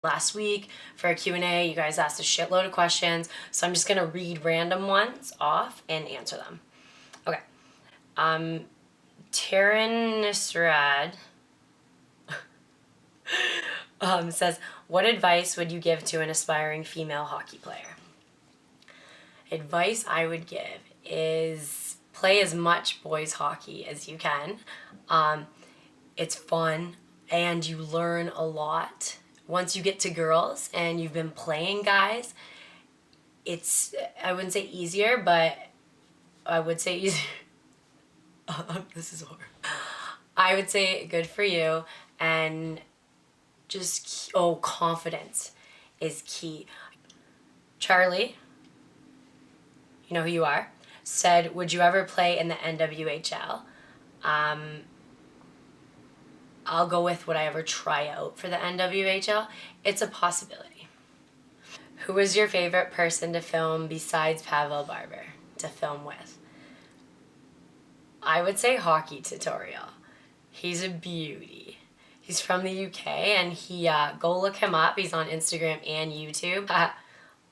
Last week for a Q&A, you guys asked a shitload of questions, so I'm just gonna read random ones off and answer them. Okay. Taryn Nisrad says, what advice would you give to an aspiring female hockey player? Advice I would give is play as much boys hockey as you can. It's fun and you learn a lot. Once you get to girls and you've been playing guys, it's, I wouldn't say easier, but I would say easier. This is horrible. I would say good for you, and just, confidence is key. Charlie, you know who you are, said, would you ever play in the NWHL? I'll go with would I ever try out for the NWHL? It's a possibility. Who was your favorite person to film besides Pavel Barber to film with? I would say Hockey Tutorial. He's a beauty. He's from the UK, and go look him up. He's on Instagram and YouTube.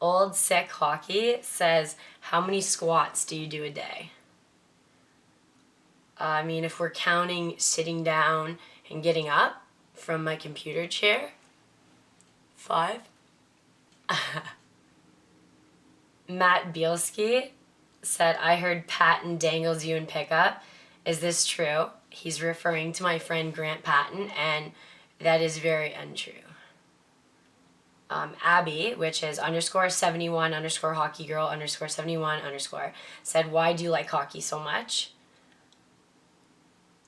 Old Sick Hockey says, how many squats do you do a day? I mean, if we're counting sitting down and getting up from my computer chair, 5. Matt Bielski said, I heard Patton dangles you in pickup. Is this true? He's referring to my friend Grant Patton, and that is very untrue. Abby, which is _71 hockey girl _71 said, why do you like hockey so much?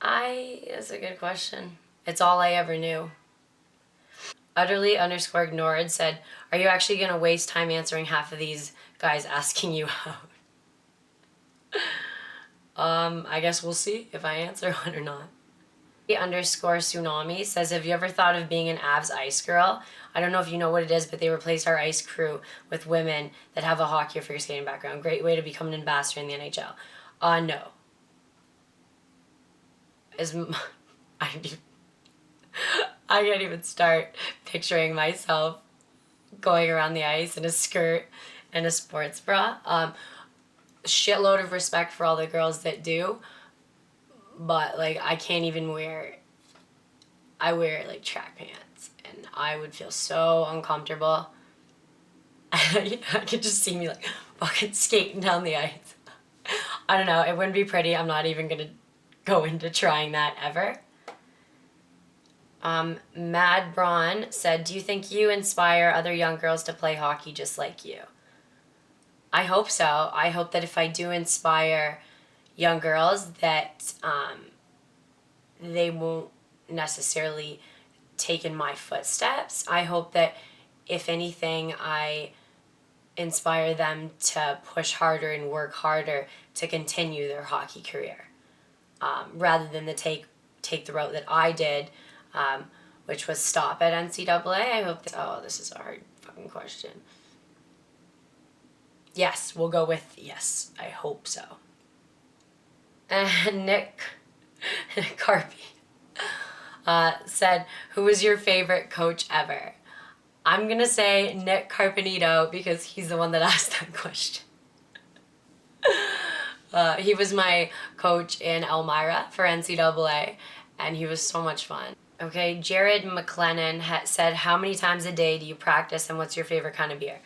That's a good question. It's all I ever knew. Utterly _ignored said, are you actually going to waste time answering half of these guys asking you out? I guess we'll see if I answer one or not. _tsunami says, have you ever thought of being an Avs ice girl? I don't know if you know what it is, but they replaced our ice crew with women that have a hockey or figure skating background. Great way to become an ambassador in the NHL. No. I can't even start picturing myself going around the ice in a skirt and a sports bra. Shitload of respect for all the girls that do, but I can't even I wear track pants and I would feel so uncomfortable. I could just see me fucking skating down the ice. I don't know, it wouldn't be pretty. I'm not even gonna go into trying that ever. Mad Braun said, do you think you inspire other young girls to play hockey just like you? I hope so. I hope that if I do inspire young girls that they won't necessarily take in my footsteps. I hope that if anything, I inspire them to push harder and work harder to continue their hockey career, rather than to take the route that I did, which was stop at NCAA. I hope that, this is a hard fucking question. Yes, we'll go with yes. I hope so. And Nick Carpy said, who was your favorite coach ever? I'm gonna say Nick Carpenito because he's the one that asked that question. He was my coach in Elmira for NCAA, and he was so much fun. Okay, Jared McLennan said, how many times a day do you practice and what's your favorite kind of beer?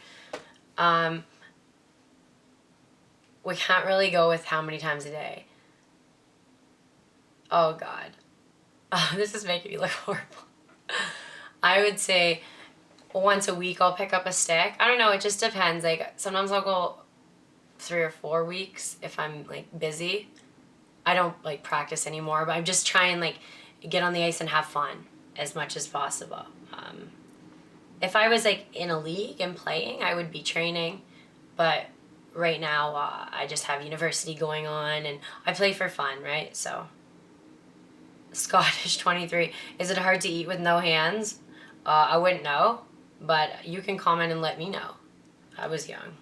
We can't really go with how many times a day. Oh God. This is making me look horrible. I would say once a week I'll pick up a stick. I don't know, it just depends. Sometimes I'll go 3 or 4 weeks if I'm busy. I don't practice anymore, but I'm just trying get on the ice and have fun as much as possible. If I was in a league and playing, I would be training, but right now I just have university going on and I play for fun, right? So Scottish 23, is it hard to eat with no hands? I wouldn't know, but you can comment and let me know. I was young.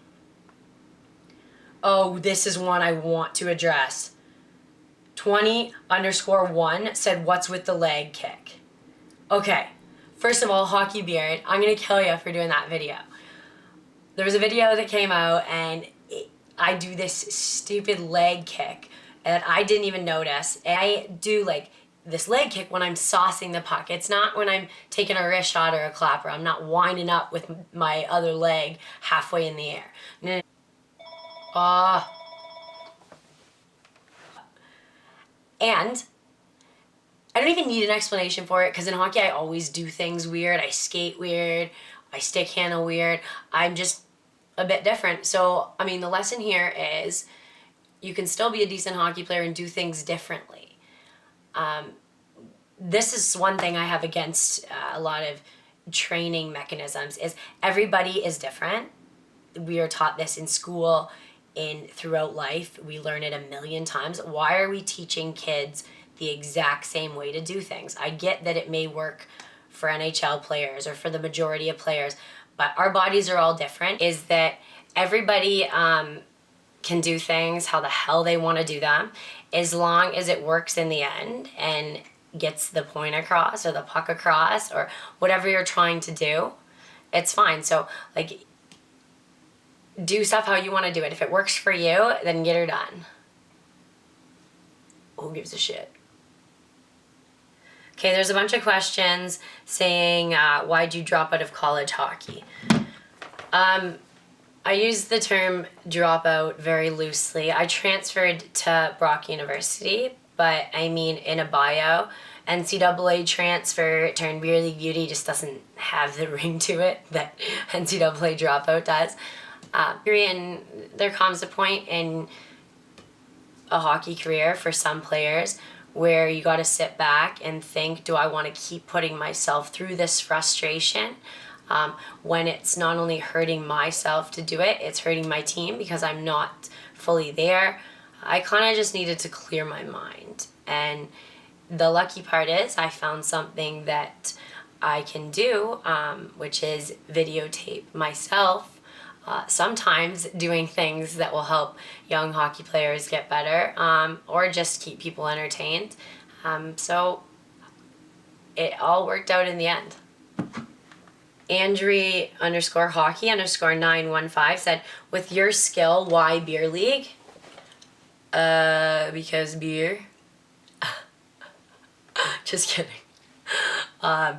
Oh, this is one I want to address. 20_1 said, what's with the leg kick? Okay, First of all, hockey beard, I'm gonna kill you for doing that video. There was a video that came out and I do this stupid leg kick and I didn't even notice. And I do like this leg kick when I'm saucing the puck. It's not when I'm taking a wrist shot or a clapper. I'm not winding up with my other leg halfway in the air. And I don't even need an explanation for it because in hockey I always do things weird. I skate weird. I stick handle weird. I'm just a bit different. So, I mean, the lesson here is you can still be a decent hockey player and do things differently. This is one thing I have against a lot of training mechanisms is everybody is different. We are taught this in school, throughout life. We learn it a million times. Why are we teaching kids the exact same way to do things? I get that it may work for NHL players or for the majority of players, but our bodies are all different. Is that everybody can do things how the hell they want to do them, as long as it works in the end and gets the point across or the puck across or whatever you're trying to do, it's fine. So, like, do stuff how you want to do it. If it works for you, then get her done. Who gives a shit? Okay, there's a bunch of questions saying, why'd you drop out of college hockey? I use the term dropout very loosely. I transferred to Brock University, but I mean in a bio, NCAA transfer turned beer league beauty just doesn't have the ring to it that NCAA dropout does. And there comes a point in a hockey career for some players where you got to sit back and think, do I want to keep putting myself through this frustration when it's not only hurting myself to do it, it's hurting my team because I'm not fully there. I kind of just needed to clear my mind. And the lucky part is I found something that I can do, which is videotape myself, sometimes doing things that will help young hockey players get better, or just keep people entertained. So it all worked out in the end. Andrea_hockey_915 said, with your skill, why beer league? Because beer. Just kidding.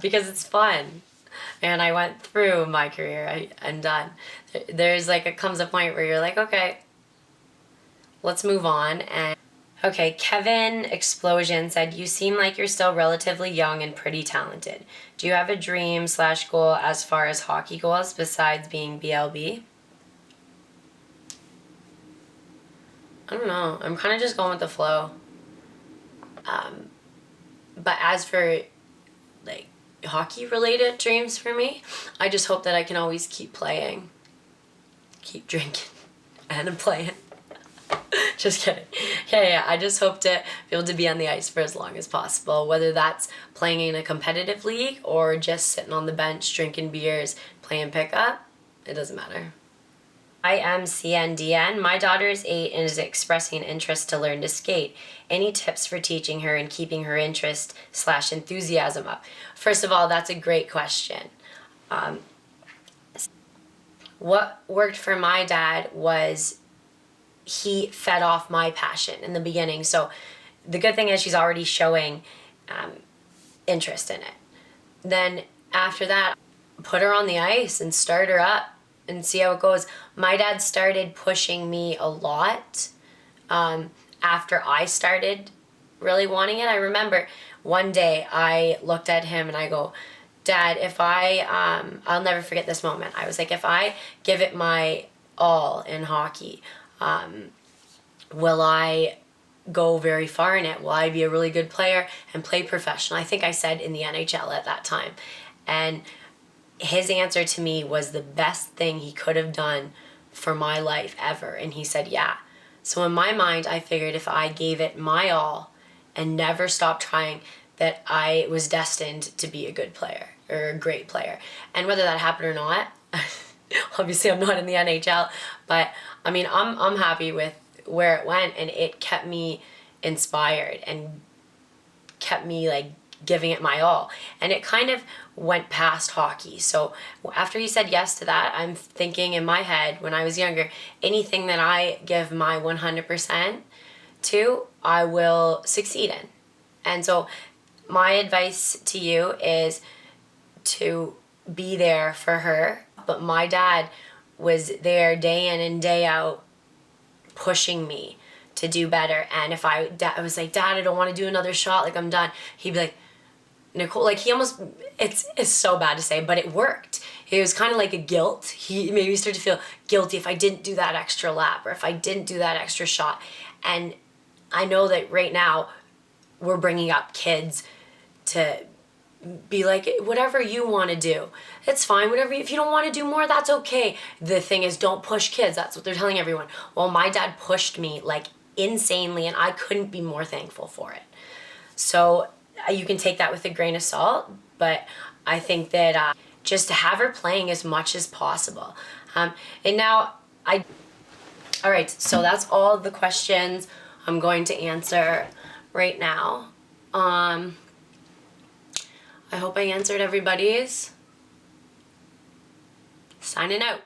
Because it's fun. And I went through my career. I'm done. There's comes a point where you're like, okay, let's move on. And okay, Kevin Explosion said, you seem like you're still relatively young and pretty talented. Do you have a dream/goal as far as hockey goals besides being BLB? I don't know. I'm kind of just going with the flow. But as for hockey related dreams for me, I just hope that I can always keep playing, keep drinking, and playing. Just kidding. Yeah, I just hope to be able to be on the ice for as long as possible, whether that's playing in a competitive league or just sitting on the bench drinking beers, playing pickup. It doesn't matter. I am CNDN. My daughter is 8 and is expressing interest to learn to skate. Any tips for teaching her and keeping her interest/enthusiasm up? First of all, that's a great question. What worked for my dad was he fed off my passion in the beginning. So the good thing is she's already showing interest in it. Then after that, put her on the ice and start her up and see how it goes. My dad started pushing me a lot after I started really wanting it. I remember one day I looked at him and I go, Dad, if I'll never forget this moment. I was like, if I give it my all in hockey, will I go very far in it? Will I be a really good player and play professional? I think I said in the NHL at that time. And his answer to me was the best thing he could have done for my life ever. And he said, yeah. So in my mind, I figured if I gave it my all and never stopped trying, that I was destined to be a good player or a great player. And whether that happened or not, obviously I'm not in the NHL, but I mean, I'm happy with where it went, and it kept me inspired and kept me giving it my all. And it kind of went past hockey. So after he said yes to that, I'm thinking in my head, when I was younger, anything that I give my 100% to, I will succeed in. And so my advice to you is to be there for her. But my dad was there day in and day out pushing me to do better. And if I was like, Dad, I don't want to do another shot, like I'm done, he'd be like, Nicole, like he almost, it's so bad to say, but it worked. It was kind of like a guilt. He maybe started to feel guilty if I didn't do that extra lap or if I didn't do that extra shot. And I know that right now we're bringing up kids to be like, whatever you want to do, it's fine. Whatever, if you don't want to do more, that's okay. The thing is, don't push kids. That's what they're telling everyone. Well, my dad pushed me like insanely, and I couldn't be more thankful for it. So you can take that with a grain of salt, but I think that just to have her playing as much as possible. And now all right, so that's all the questions I'm going to answer right now. I hope I answered everybody's. Signing out.